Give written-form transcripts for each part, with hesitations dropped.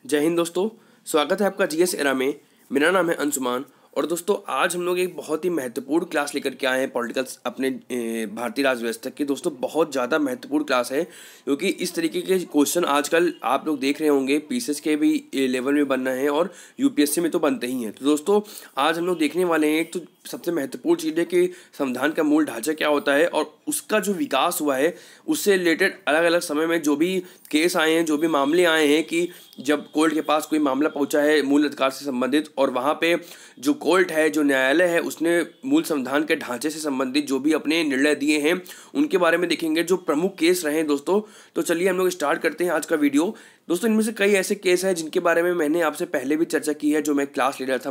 जय हिंद दोस्तों। स्वागत है आपका जीएस एरा में। मेरा नाम है अंशुमान और दोस्तों आज हम लोग एक बहुत ही महत्वपूर्ण क्लास लेकर के आए हैं पॉलिटिकल्स अपने भारतीय राज्य व्यवस्था की। दोस्तों बहुत ज़्यादा महत्वपूर्ण क्लास है क्योंकि इस तरीके के क्वेश्चन आजकल आप लोग देख रहे होंगे पीसीएस के भी लेवल में बनना है और यूपीएससी में तो बनते ही हैं। तो दोस्तों आज हम लोग देखने वाले हैं एक तो सबसे महत्वपूर्ण चीज़ है कि संविधान का मूल ढांचा क्या होता है और उसका जो विकास हुआ है उससे रिलेटेड अलग अलग समय में जो भी केस आए हैं, जो भी मामले आए हैं कि जब कोर्ट के पास कोई मामला पहुंचा है मूल अधिकार से संबंधित और वहां पे जो कोर्ट है, जो न्यायालय है, उसने मूल संविधान के ढांचे से संबंधित जो भी अपने निर्णय दिए हैं उनके बारे में देखेंगे, जो प्रमुख केस रहे हैं दोस्तों। तो चलिए हम लोग स्टार्ट करते हैं आज का वीडियो। दोस्तों इनमें से कई ऐसे केस हैं जिनके बारे में मैंने आपसे पहले भी चर्चा की है, जो मैं क्लास ले रहा था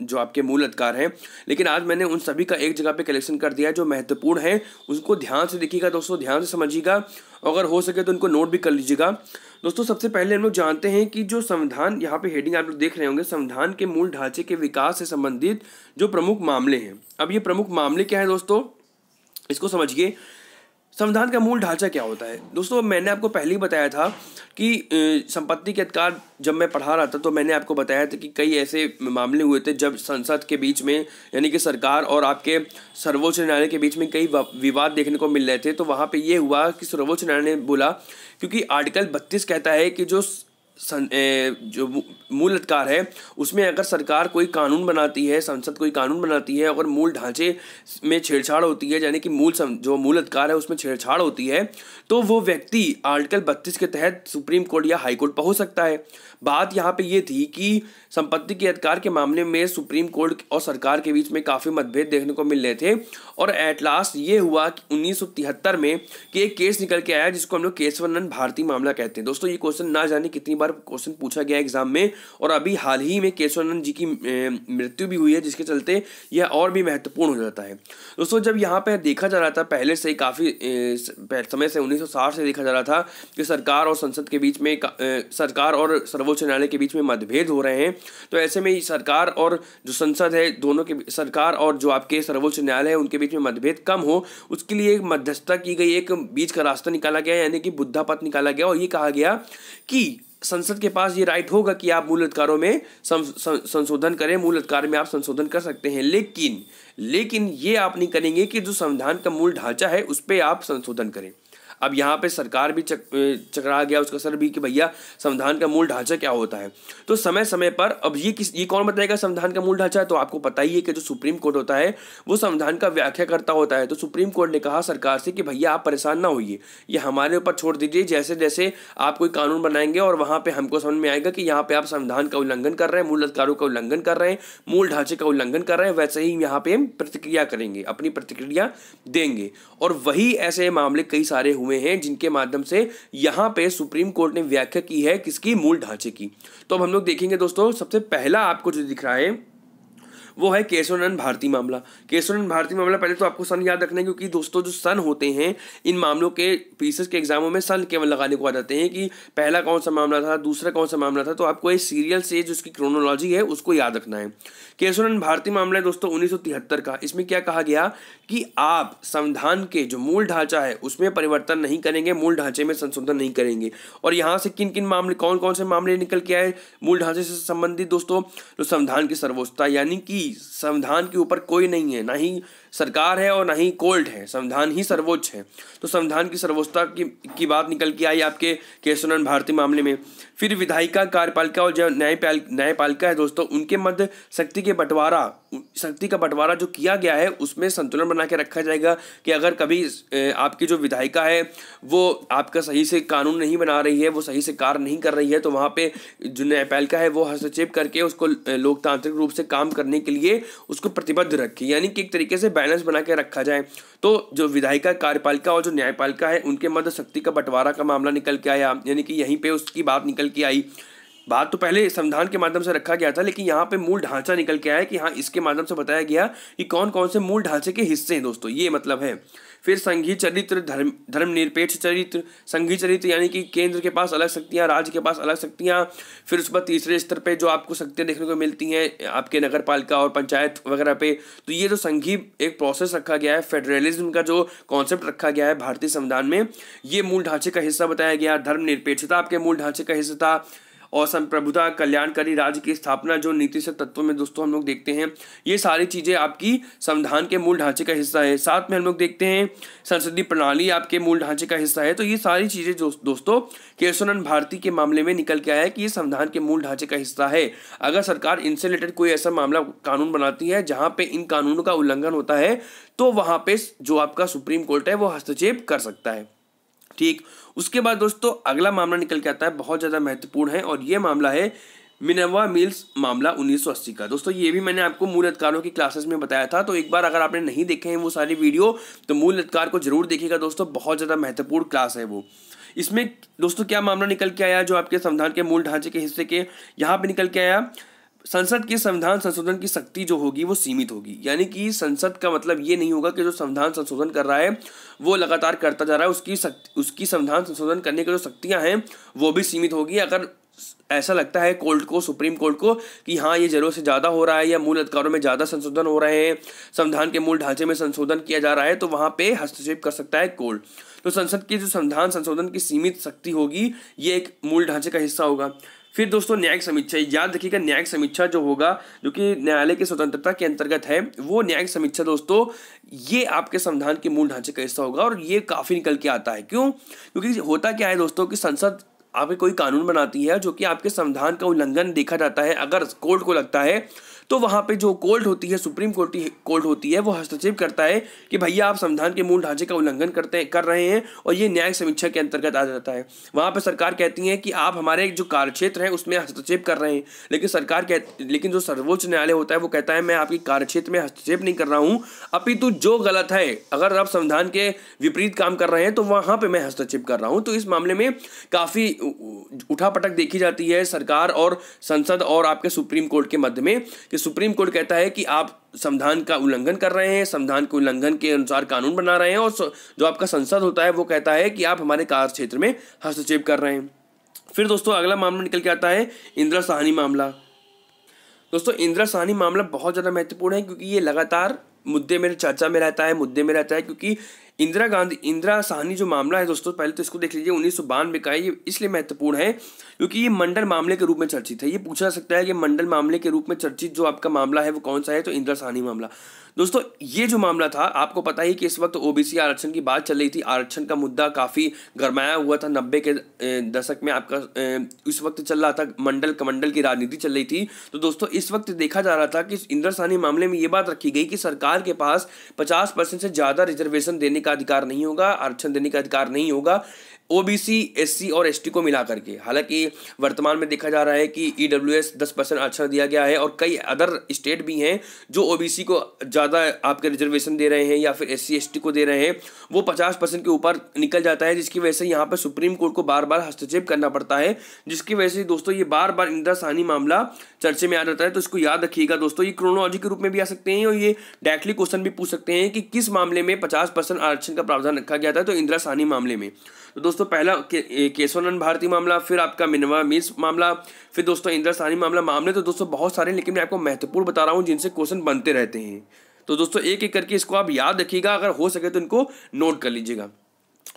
जो आपके मूल अधिकार हैं, लेकिन आज मैंने उन सभी का एक जगह पे कलेक्शन कर दिया है। जो महत्वपूर्ण है उसको ध्यान से देखिएगा दोस्तों, ध्यान से समझिएगा, अगर हो सके तो उनको नोट भी कर लीजिएगा। दोस्तों सबसे पहले हम लोग जानते हैं कि जो संविधान, यहाँ पे हेडिंग आप लोग देख रहे होंगे, संविधान के मूल ढांचे के विकास से संबंधित जो प्रमुख मामले हैं। अब ये प्रमुख मामले क्या है दोस्तों, इसको समझिए। संविधान का मूल ढांचा क्या होता है दोस्तों, मैंने आपको पहले ही बताया था कि संपत्ति के अधिकार जब मैं पढ़ा रहा था तो मैंने आपको बताया था कि कई ऐसे मामले हुए थे जब संसद के बीच में, यानी कि सरकार और आपके सर्वोच्च न्यायालय के बीच में कई विवाद देखने को मिल रहे थे। तो वहाँ पे ये हुआ कि सर्वोच्च न्यायालय ने बोला, क्योंकि आर्टिकल 32 कहता है कि जो मूल अधिकार है उसमें अगर सरकार कोई कानून बनाती है, संसद कोई कानून बनाती है, अगर मूल ढांचे में छेड़छाड़ होती है, यानी कि जो मूल अधिकार है उसमें छेड़छाड़ होती है, तो वो व्यक्ति आर्टिकल 32 के तहत सुप्रीम कोर्ट या हाई कोर्ट पहुंच सकता है। बात यहाँ पे ये थी कि संपत्ति के अधिकार के मामले में सुप्रीम कोर्ट और सरकार के बीच में काफ़ी मतभेद देखने को मिल रहे थे और एट लास्ट ये हुआ कि 1973 में कि एक केस निकल के आया जिसको हम लोग केशवानंद भारती मामला कहते हैं। दोस्तों ये क्वेश्चन ना जाने कितनी बार क्वेश्चन पूछा गया एग्जाम में, और अभी हाल ही में केशवानंद जी की मृत्यु भी हुई है, जिसके चलते यह और भी महत्वपूर्ण हो जाता है। दोस्तों जब यहाँ पे देखा जा रहा था पहले से काफ़ी समय से 1960 से देखा जा रहा था कि सरकार और संसद के बीच में, सरकार और सर्वोच्च न्यायालय के बीच में मतभेद हो रहे हैं, तो ऐसे में सरकार और जो संसद है दोनों के, सरकार और जो आपके सर्वोच्च न्यायालय है उनके बीच में मतभेद कम हो, उसके लिए एक मध्यस्थता की गई, एक बीच का रास्ता निकाला गया, यानी कि बुद्धा पथ निकाला गया और ये कहा गया कि संसद के पास ये राइट होगा कि आप मूल अधिकारों में संशोधन करें, मूल अधिकार में आप संशोधन कर सकते हैं, लेकिन ये आप नहीं करेंगे कि जो संविधान का मूल ढांचा है उस पर आप संशोधन करें। अब यहाँ पे सरकार भी चकरा गया, उसका सर भी कि भैया संविधान का मूल ढांचा क्या होता है। तो समय समय पर अब ये कौन बताएगा संविधान का मूल ढांचा है, तो आपको पता ही है कि जो सुप्रीम कोर्ट होता है वो संविधान का व्याख्या करता होता है। तो सुप्रीम कोर्ट ने कहा सरकार से कि भैया आप परेशान ना होइए, ये हमारे ऊपर छोड़ दीजिए, जैसे जैसे आप कोई कानून बनाएंगे और वहाँ पर हमको समझ में आएगा कि यहाँ पर आप संविधान का उल्लंघन कर रहे हैं, मूल अधिकारों का उल्लंघन कर रहे हैं, मूल ढांचे का उल्लंघन कर रहे हैं, वैसे ही यहाँ पे प्रतिक्रिया करेंगे, अपनी प्रतिक्रिया देंगे। और वही ऐसे मामले कई सारे हुए हैं जिनके माध्यम से यहाँ पे सुप्रीम कोर्ट ने व्याख्या की है किसकी, मूल ढांचे की। तो अब हम लोग देखेंगे दोस्तों, सबसे पहला आपको जो दिख रहा है वो है केशवानंद भारती मामला। केशवानंद भारती मामला, पहले तो आपको सन याद रखना है क्योंकि दोस्तों जो सन होते हैं इन मामलों के पीसीएस के एग्जामों में सन केवल लगाने को आ जाते हैं कि पहला कौन सा मामला था, दूसरा कौन सा मामला था। तो आपको इस सीरियल से जो उसकी क्रोनोलॉजी है उसको याद रखना है। केशवानंद भारती मामला है दोस्तों 1973 का। इसमें क्या कहा गया कि आप संविधान के जो मूल ढांचा है उसमें परिवर्तन नहीं करेंगे, मूल ढांचे में संशोधन नहीं करेंगे। और यहाँ से किन किन मामले, कौन कौन से मामले निकल के आए मूल ढांचे से संबंधित दोस्तों, तो संविधान की सर्वोच्चता, यानी कि संविधान के ऊपर कोई नहीं है, ना ही सरकार है और ना ही कोर्ट है, संविधान ही सर्वोच्च है। तो संविधान की सर्वोच्चता की बात निकल के आई आपके केशवानंद भारती मामले में। फिर विधायिका, कार्यपालिका और जो न्यायपालिका है दोस्तों, उनके मध्य शक्ति का बंटवारा जो किया गया है उसमें संतुलन बना के रखा जाएगा कि अगर कभी आपकी जो विधायिका है वो आपका सही से कानून नहीं बना रही है, वो सही से कार्य नहीं कर रही है, तो वहाँ पे जो न्यायपालिका है वो हस्तक्षेप करके उसको लोकतांत्रिक रूप से काम करने के लिए उसको प्रतिबद्ध रखे, यानी कि एक तरीके से बैलेंस बना के रखा जाए। तो जो विधायिका, कार्यपालिका और जो न्यायपालिका है उनके मध्य शक्ति का बंटवारा का मामला निकल के आया, यानी कि यहीं पे उसकी बात निकल के आई। बात तो पहले संविधान के माध्यम से रखा गया था, लेकिन यहाँ पे मूल ढांचा निकल के आया कि हाँ इसके माध्यम से बताया गया कि कौन कौन से मूल ढांचे के हिस्से हैं दोस्तों, ये मतलब है। फिर संघीय चरित्र, धर्मनिरपेक्ष चरित्र, संघीय चरित्र यानी कि केंद्र के पास अलग शक्तियाँ, राज्य के पास अलग शक्तियाँ। फिर उसके बाद तीसरे स्तर पे जो आपको शक्तियाँ देखने को मिलती हैं आपके नगर पालिका और पंचायत वगैरह पे, तो ये जो संघीय एक प्रोसेस रखा गया है, फेडरलिज्म का जो कॉन्सेप्ट रखा गया है भारतीय संविधान में, ये मूल ढांचे का हिस्सा बताया गया। धर्मनिरपेक्षता आपके मूल ढांचे का हिस्सा था। और संप्रभुता, कल्याणकारी राज्य की स्थापना, जो नीति से तत्वों में दोस्तों हम लोग देखते हैं, ये सारी चीज़ें आपकी संविधान के मूल ढांचे का हिस्सा है। साथ में हम लोग देखते हैं संसदीय प्रणाली आपके मूल ढांचे का हिस्सा है। तो ये सारी चीज़ें दोस्तों केशवानंद भारती के मामले में निकल के आया है कि ये संविधान के मूल ढांचे का हिस्सा है। अगर सरकार इनसे रिलेटेड कोई ऐसा मामला कानून बनाती है जहाँ पे इन कानूनों का उल्लंघन होता है, तो वहाँ पे जो आपका सुप्रीम कोर्ट है वो हस्तक्षेप कर सकता है। ठीक, उसके बाद दोस्तों अगला मामला निकल के आता है, बहुत ज़्यादा महत्वपूर्ण है, और ये मामला है मिनर्वा मिल्स मामला 1980 का। दोस्तों ये भी मैंने आपको मूल अधिकारों की क्लासेस में बताया था, तो एक बार अगर आपने नहीं देखे हैं वो सारी वीडियो, तो मूल अधिकार को जरूर देखिएगा दोस्तों, बहुत ज़्यादा महत्वपूर्ण क्लास है वो। इसमें दोस्तों क्या मामला निकल के आया, जो आपके संविधान के मूल ढांचे के हिस्से के यहाँ पे निकल के आया, संसद के संविधान संशोधन की शक्ति जो होगी वो सीमित होगी। यानी कि संसद का मतलब ये नहीं होगा कि जो संविधान संशोधन कर रहा है वो लगातार करता जा रहा है, उसकी संविधान संशोधन करने की जो शक्तियां हैं वो भी सीमित होगी। अगर ऐसा लगता है कोर्ट को, सुप्रीम कोर्ट को, कि हाँ ये जरूरत से ज़्यादा हो रहा है या मूल अधिकारों में ज़्यादा संशोधन हो रहे हैं, संविधान के मूल ढांचे में संशोधन किया जा रहा है, तो वहाँ पे हस्तक्षेप कर सकता है कोर्ट। तो संसद की जो संविधान संशोधन की सीमित शक्ति होगी ये एक मूल ढांचे का हिस्सा होगा। फिर दोस्तों न्यायिक समीक्षा, याद रखिएगा न्यायिक समीक्षा जो होगा, जो कि न्यायालय की स्वतंत्रता के अंतर्गत है, वो न्यायिक समीक्षा दोस्तों ये आपके संविधान के मूल ढांचे का हिस्सा होगा। और ये काफ़ी निकल के आता है, क्यों? क्योंकि होता क्या है दोस्तों कि संसद आपके कोई कानून बनाती है जो कि आपके संविधान का उल्लंघन देखा जाता है, अगर कोर्ट को लगता है, तो वहाँ पे जो कोर्ट होती है, सुप्रीम कोर्ट होती है, वो हस्तक्षेप करता है कि भैया आप संविधान के मूल ढांचे का उल्लंघन कर रहे हैं, और ये न्यायिक समीक्षा के अंतर्गत आ जाता है। वहाँ पे सरकार कहती है कि आप हमारे जो कार्यक्षेत्र है उसमें हस्तक्षेप कर रहे हैं, लेकिन जो सर्वोच्च न्यायालय होता है वो कहता है मैं आपकी कार्यक्षेत्र में हस्तक्षेप नहीं कर रहा हूँ, अपितु जो गलत है, अगर आप संविधान के विपरीत काम कर रहे हैं तो वहाँ पर मैं हस्तक्षेप कर रहा हूँ। तो इस मामले में काफ़ी उठापटक देखी जाती है सरकार और संसद और आपके सुप्रीम कोर्ट के मध्य में, कि सुप्रीम कोर्ट कहता है कि आप संविधान का उल्लंघन कर रहे हैं, संविधान के उल्लंघन के अनुसार कानून बना रहे हैं, और जो आपका संसद होता है वो कहता है कि आप हमारे कार्य क्षेत्र में हस्तक्षेप कर रहे हैं। फिर दोस्तों अगला मामला निकल के आता है इंदिरा साहनी मामला। दोस्तों इंदिरा साहनी मामला बहुत ज़्यादा महत्वपूर्ण है, क्योंकि ये लगातार मुद्दे में चर्चा में रहता है, क्योंकि इंदिरा साहनी जो मामला है दोस्तों, पहले तो इसको देख लीजिए, 1992 का है। ये इसलिए महत्वपूर्ण है क्योंकि ये मंडल मामले के रूप में चर्चित है। ये पूछा जा सकता है कि मंडल मामले के रूप में चर्चित जो आपका मामला है वो कौन सा है, तो इंदिरा साहनी मामला। दोस्तों ये जो मामला था, आपको पता ही कि इस वक्त ओबीसी आरक्षण की बात चल रही थी, आरक्षण का मुद्दा काफ़ी गरमाया हुआ था 90 के दशक में, आपका इस वक्त चल रहा था, मंडल कमंडल की राजनीति चल रही थी। तो दोस्तों इस वक्त देखा जा रहा था कि इंदिरा साहनी मामले में ये बात रखी गई कि सरकार के पास 50% से ज़्यादा रिजर्वेशन देने का अधिकार नहीं होगा, आरक्षण देने का अधिकार नहीं होगा ओबीसी, एससी और एसटी को मिला करके। हालांकि वर्तमान में देखा जा रहा है कि ईडब्ल्यूएस 10% आरक्षण दिया गया है, और कई अदर स्टेट भी हैं जो ओबीसी को ज़्यादा आपके रिजर्वेशन दे रहे हैं या फिर एससी एसटी को दे रहे हैं, वो 50% के ऊपर निकल जाता है, जिसकी वजह से यहाँ पर सुप्रीम कोर्ट को बार बार हस्तक्षेप करना पड़ता है, जिसकी वजह से दोस्तों ये बार बार इंदिरा साहनी मामला चर्चे में आ जाता है। तो इसको याद रखिएगा दोस्तों, ये क्रोनोलॉजी के रूप में भी आ सकते हैं, और ये डायरेक्टली क्वेश्चन भी पूछ सकते हैं कि किस मामले में 50% आरक्षण का प्रावधान रखा गया था, तो इंदिरा साहनी मामले में। तो दोस्तों पहला केशवानंद भारती मामला, फिर आपका मिनर्वा मिल्स मामला, फिर दोस्तों इंदिरा साहनी मामला। मामले तो दोस्तों बहुत सारे हैं, लेकिन मैं आपको महत्वपूर्ण बता रहा हूँ जिनसे क्वेश्चन बनते रहते हैं। तो दोस्तों एक एक करके इसको आप याद रखिएगा, अगर हो सके तो इनको नोट कर लीजिएगा।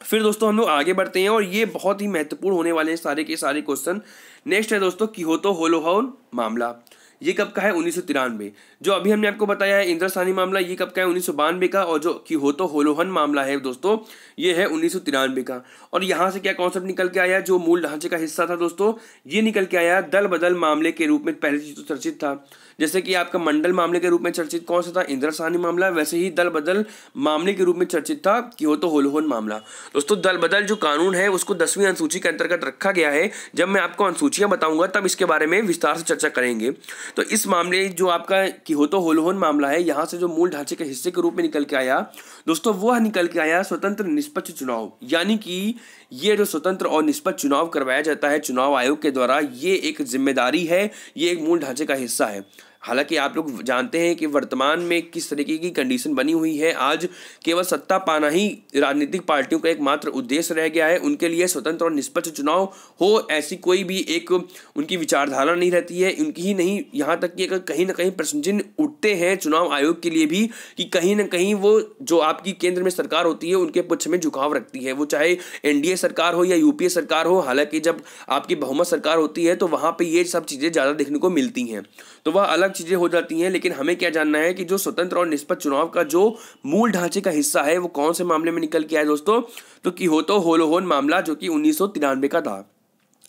फिर दोस्तों हम लोग आगे बढ़ते हैं, और ये बहुत ही महत्वपूर्ण होने वाले हैं सारे के सारे क्वेश्चन। नेक्स्ट है दोस्तों क्योतो होलोहन मामला। ये कब का है? 1993। जो अभी हमने आपको बताया है इंदिरा साहनी मामला, ये कब का है? 1992 का। और जो क्योतो होलोहन मामला है दोस्तों, ये है 1993 का। और यहाँ से क्या कॉन्सेप्ट निकल के आया, जो मूल ढांचे का हिस्सा था दोस्तों, ये निकल के आया दल बदल मामले के रूप में। पहले चीज तो चर्चित था, जैसे कि आपका मंडल मामले के रूप में चर्चित कौन सा था? इंदिरा साहनी मामला। वैसे ही दल बदल मामले के रूप में चर्चित था क्योतो होलोहन मामला। दोस्तों दल बदल जो कानून है उसको 10वीं अनुसूची के अंतर्गत रखा गया है। जब मैं आपको अनुसूचियां बताऊंगा तब इसके बारे में विस्तार से चर्चा करेंगे। तो इस मामले जो आपका क्योतो होलोहन मामला है, यहाँ से जो मूल ढांचे के हिस्से के रूप में निकल के आया दोस्तों, वह निकल के आया स्वतंत्र निष्पक्ष चुनाव। यानी कि ये जो स्वतंत्र और निष्पक्ष चुनाव करवाया जाता है चुनाव आयोग के द्वारा, ये एक जिम्मेदारी है, ये एक मूल ढांचे का हिस्सा है। हालांकि आप लोग जानते हैं कि वर्तमान में किस तरीके की कंडीशन बनी हुई है। आज केवल सत्ता पाना ही राजनीतिक पार्टियों का एकमात्र उद्देश्य रह गया है। उनके लिए स्वतंत्र और निष्पक्ष चुनाव हो, ऐसी कोई भी एक उनकी विचारधारा नहीं रहती है। उनकी ही नहीं, यहाँ तक कि अगर कहीं ना कहीं प्रश्न चिन्ह उठते हैं चुनाव आयोग के लिए भी कि कहीं ना कहीं वो जो आपकी केंद्र में सरकार होती है उनके पक्ष में झुकाव रखती है, वो चाहे एनडीए सरकार हो या यूपीए सरकार हो। हालांकि जब आपकी बहुमत सरकार होती है तो वहाँ पे ये सब चीज़ें ज़्यादा देखने को मिलती हैं, तो वह अलग चीज़ें हो जाती हैं। लेकिन हमें क्या जानना है कि जो स्वतंत्र और निष्पक्ष चुनाव का जो मूल ढांचे का हिस्सा है वो कौन से मामले में निकल के आया दोस्तों, तो कियोतो होलोहोन मामला जो कि 1993 का था।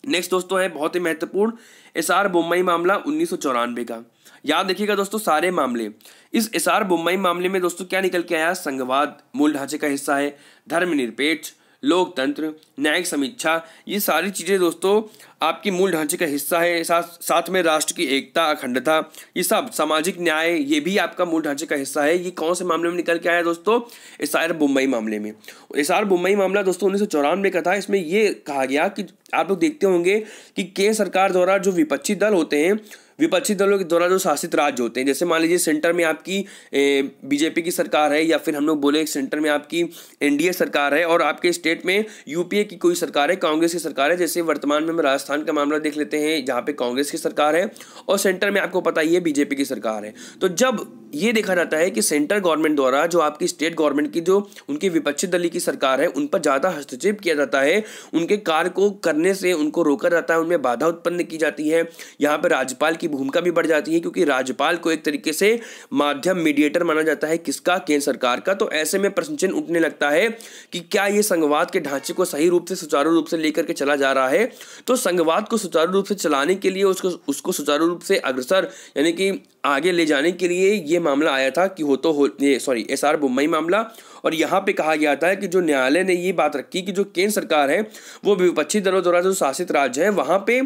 नेक्स्ट दोस्तों है बहुत ही महत्वपूर्ण एसआर बोम्मई मामला 1994 का। याद रखिएगा दोस्तों सारे मामले। इस एसआर बोम्मई मामले में दोस्तों क्या निकल के आया, संघवाद मूल ढांचे का हिस्सा है, धर्मनिरपेक्ष, लोकतंत्र, न्यायिक समीक्षा, ये सारी चीज़ें दोस्तों आपकी मूल ढांचे का हिस्सा है। साथ में राष्ट्र की एकता, अखंडता, ये सब, सामाजिक न्याय, ये भी आपका मूल ढांचे का हिस्सा है। ये कौन से मामले में निकल के आया दोस्तों, एसआर बोम्मई मामले में। एसआर बोम्मई मामला दोस्तों 1994 का था। इसमें ये कहा गया कि आप लोग देखते होंगे कि केंद्र सरकार द्वारा जो विपक्षी दल होते हैं, विपक्षी दलों के द्वारा जो शासित राज्य होते हैं, जैसे मान लीजिए सेंटर में आपकी बीजेपी की सरकार है, या फिर हम लोग बोले सेंटर में आपकी एनडीए सरकार है, और आपके स्टेट में यूपीए की कोई सरकार है, कांग्रेस की सरकार है। जैसे वर्तमान में हम राजस्थान का मामला देख लेते हैं जहाँ पे कांग्रेस की सरकार है और सेंटर में आपको पता ही है बीजेपी की सरकार है। तो जब ये देखा जाता है कि सेंट्रल गवर्नमेंट द्वारा जो आपकी स्टेट गवर्नमेंट की जो उनकी विपक्षी दल की सरकार है उन पर ज़्यादा हस्तक्षेप किया जाता है, उनके कार्य को करने से उनको रोका जाता है, उनमें बाधा उत्पन्न की जाती है। यहाँ पर राज्यपाल की भूमिका भी बढ़ जाती है, क्योंकि राज्यपाल को एक तरीके से माध्यम, मीडिएटर माना जाता है, किसका, केंद्र सरकार का। तो ऐसे में प्रश्न चिन्ह उठने लगता है कि क्या ये संघवाद के ढांचे को सही रूप से, सुचारू रूप से लेकर के चला जा रहा है। तो संघवाद को सुचारू रूप से चलाने के लिए, उसको सुचारू रूप से अग्रसर यानी कि आगे ले जाने के लिए ये मामला आया था कि एसआर बोम्मई मामला। और यहाँ पे कहा गया था कि जो न्यायालय ने ये बात रखी कि जो केंद्र सरकार है वो विपक्षी दलों द्वारा जो शासित राज्य है वहाँ पे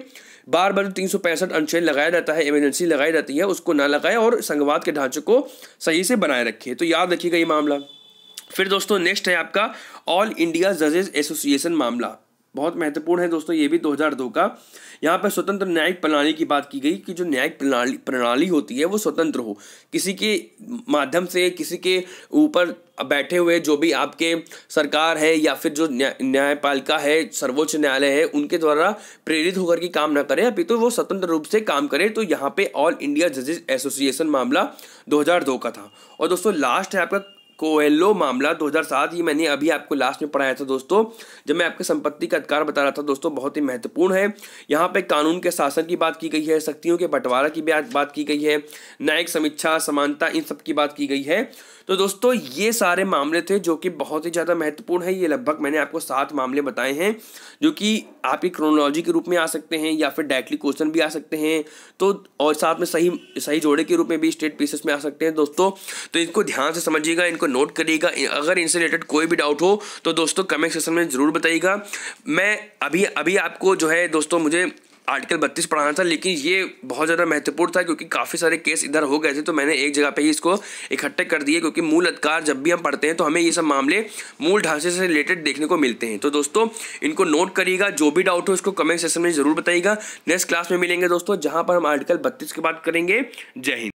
बार बार 365 अनुच्छेद लगाया जाता है, इमरजेंसी लगाई जाती है, उसको ना लगाए और संघवाद के ढांचे को सही से बनाए रखे। तो याद रखिएगा ये मामला। फिर दोस्तों नेक्स्ट है आपका ऑल इंडिया जजेस एसोसिएशन मामला, बहुत महत्वपूर्ण है दोस्तों ये भी, 2002 का। यहाँ पर स्वतंत्र न्यायिक प्रणाली की बात की गई कि जो न्यायिक प्रणाली होती है वो स्वतंत्र हो, किसी के माध्यम से, किसी के ऊपर बैठे हुए जो भी आपके सरकार है या फिर जो न्यायपालिका है, सर्वोच्च न्यायालय है, उनके द्वारा प्रेरित होकर के काम ना करे, अभी तो वो स्वतंत्र रूप से काम करे। तो यहाँ पे ऑल इंडिया जजेस एसोसिएशन मामला 2002 का था। और दोस्तों लास्ट है आपका कोएल्हो मामला 2007। ये मैंने अभी आपको लास्ट में पढ़ाया था दोस्तों, जब मैं आपके संपत्ति का अधिकार बता रहा था दोस्तों, बहुत ही महत्वपूर्ण है। यहाँ पे कानून के शासन की बात की गई है, शक्तियों के बंटवारा की बात की गई है, न्यायिक समीक्षा, समानता, इन सब की बात की गई है। तो दोस्तों ये सारे मामले थे जो कि बहुत ही ज़्यादा महत्वपूर्ण है। ये लगभग मैंने आपको 7 मामले बताए हैं जो कि आपकी क्रोनोलॉजी के रूप में आ सकते हैं या फिर डायरेक्टली क्वेश्चन भी आ सकते हैं, तो और साथ में सही जोड़े के रूप में भी स्टेट पीसेस में आ सकते हैं दोस्तों। तो इनको ध्यान से समझिएगा, इनको नोट करिएगा। अगर इनसे रिलेटेड कोई भी डाउट हो तो दोस्तों कमेंट सेक्शन में ज़रूर बताइएगा। मैं अभी आपको जो है दोस्तों, मुझे आर्टिकल 32 पढ़ाना था, लेकिन ये बहुत ज़्यादा महत्वपूर्ण था क्योंकि काफ़ी सारे केस इधर हो गए थे, तो मैंने एक जगह पे ही इसको इकट्ठे कर दिए। क्योंकि मूल अधिकार जब भी हम पढ़ते हैं तो हमें ये सब मामले मूल ढांचे से रिलेटेड देखने को मिलते हैं। तो दोस्तों इनको नोट करिएगा, जो भी डाउट हो इसको कमेंट सेक्शन में ज़रूर बताइएगा। नेक्स्ट क्लास में मिलेंगे दोस्तों, जहाँ पर हम आर्टिकल 32 की बात करेंगे। जय हिंद।